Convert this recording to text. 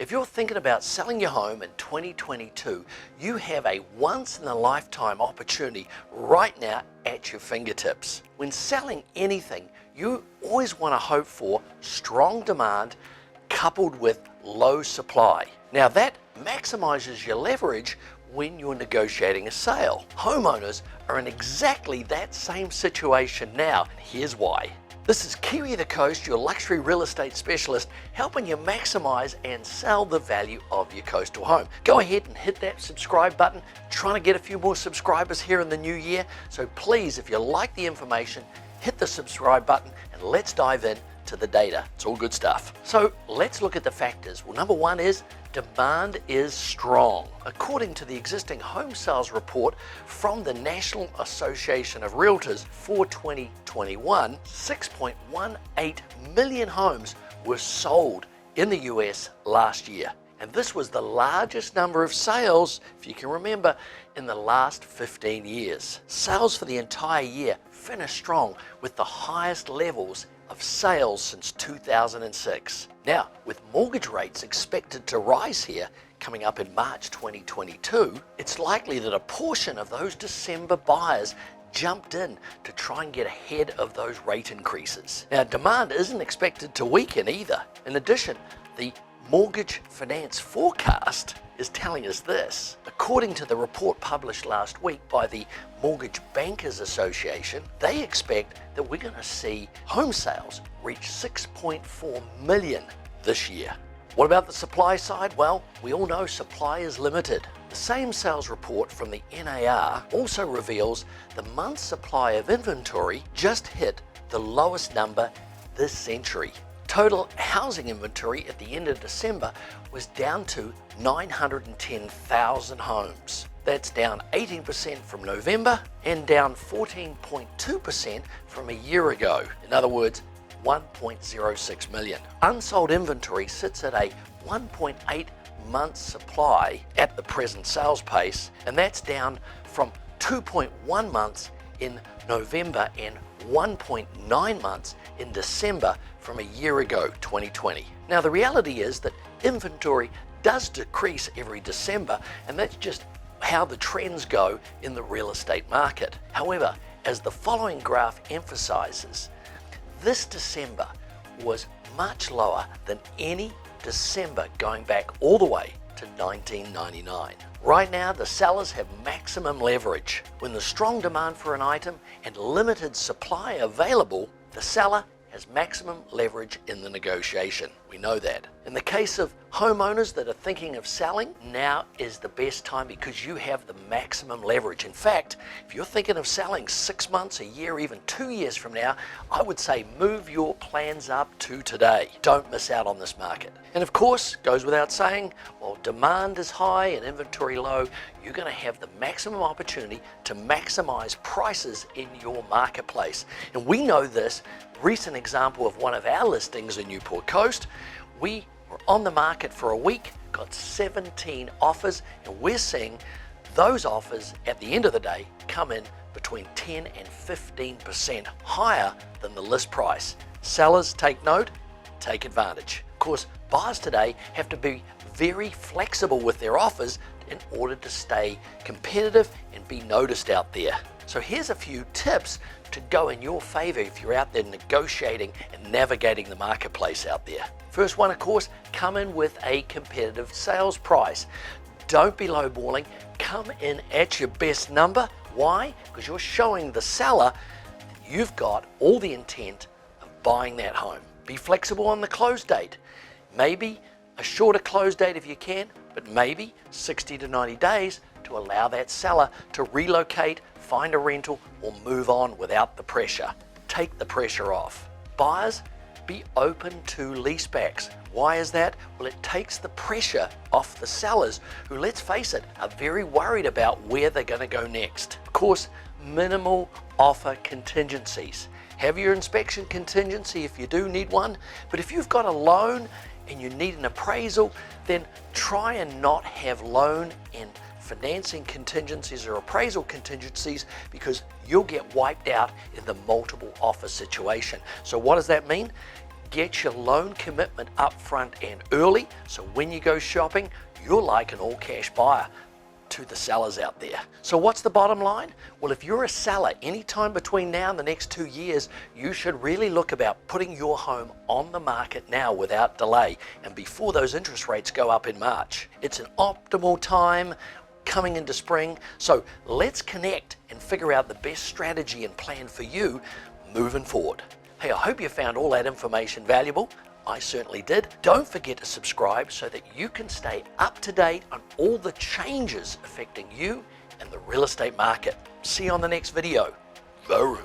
If you're thinking about selling your home in 2022, you have a once-in-a-lifetime opportunity right now at your fingertips. When selling anything, you always want to hope for strong demand coupled with low supply. Now that maximizes your leverage when you're negotiating a sale. Homeowners are in exactly that same situation now, and here's why. This is Kiwi the Coast, your luxury real estate specialist, helping you maximize and sell the value of your coastal home. Go ahead and hit that subscribe button. Trying to get a few more subscribers here in the new year. So please, if you like the information, hit the subscribe button and let's dive in to the data. It's all good stuff. So let's look at the factors. Well, number one is demand is strong. According to the existing home sales report from the National Association of Realtors for 2021, 6.18 million homes were sold in the US last year. And this was the largest number of sales, if you can remember, in the last 15 years. Sales for the entire year finished strong with the highest levels of sales since 2006. Now, with mortgage rates expected to rise here coming up in March 2022, it's likely that a portion of those December buyers jumped in to try and get ahead of those rate increases. Now, demand isn't expected to weaken either. In addition, the mortgage finance forecast is telling us this. According to the report published last week by the Mortgage Bankers Association, they expect that we're going to see home sales reach 6.4 million this year. What about the supply side? Well, we all know supply is limited. The same sales report from the NAR also reveals the month's supply of inventory just hit the lowest number this century. Total housing inventory at the end of December was down to 910,000 homes. That's down 18% from November and down 14.2% from a year ago. In other words, 1.06 million. Unsold inventory sits at a 1.8 month supply at the present sales pace, and that's down from 2.1 months in November and 1.9 months in December from a year ago, 2020. Now, the reality is that inventory does decrease every December, and that's just how the trends go in the real estate market. However, as the following graph emphasizes, this December was much lower than any December going back all the way to 1999. Right now, the sellers have maximum leverage. When there's strong demand for an item and limited supply available, the seller has maximum leverage in the negotiation. We know that. In the case of homeowners that are thinking of selling, now is the best time because you have the maximum leverage. In fact, if you're thinking of selling 6 months, a year, even 2 years from now, I would say move your plans up to today. Don't miss out on this market. And of course, goes without saying, while demand is high and inventory low, you're going to have the maximum opportunity to maximize prices in your marketplace. And we know this. Recent example of one of our listings in Newport Coast, we were on the market for a week, got 17 offers, and we're seeing those offers at the end of the day come in between 10 and 15% higher than the list price. Sellers, take note, take advantage. Of course, buyers today have to be very flexible with their offers in order to stay competitive and be noticed out there. So here's a few tips to go in your favor if you're out there negotiating and navigating the marketplace out there. First one, of course, come in with a competitive sales price. Don't be lowballing. Come in at your best number. Why? Because you're showing the seller that you've got all the intent of buying that home. Be flexible on the close date. Maybe a shorter close date if you can, but maybe 60 to 90 days to allow that seller to relocate, find a rental, or move on without the pressure. Take the pressure off. Buyers, be open to leasebacks. Why is that? Well, it takes the pressure off the sellers who, let's face it, are very worried about where they're going to go next. Of course, minimal offer contingencies. Have your inspection contingency if you do need one, but if you've got a loan and you need an appraisal, then try and not have loan and financing contingencies or appraisal contingencies because you'll get wiped out in the multiple offer situation. So what does that mean? Get your loan commitment up front and early, so when you go shopping, you're like an all-cash buyer to the sellers out there. So what's the bottom line? Well, if you're a seller anytime between now and the next 2 years, you should really look about putting your home on the market now without delay and before those interest rates go up in March. It's an optimal time coming into spring, so let's connect and figure out the best strategy and plan for you moving forward. Hey, I hope you found all that information valuable. I certainly did. Don't forget to subscribe so that you can stay up to date on all the changes affecting you and the real estate market. See you on the next video. The Room.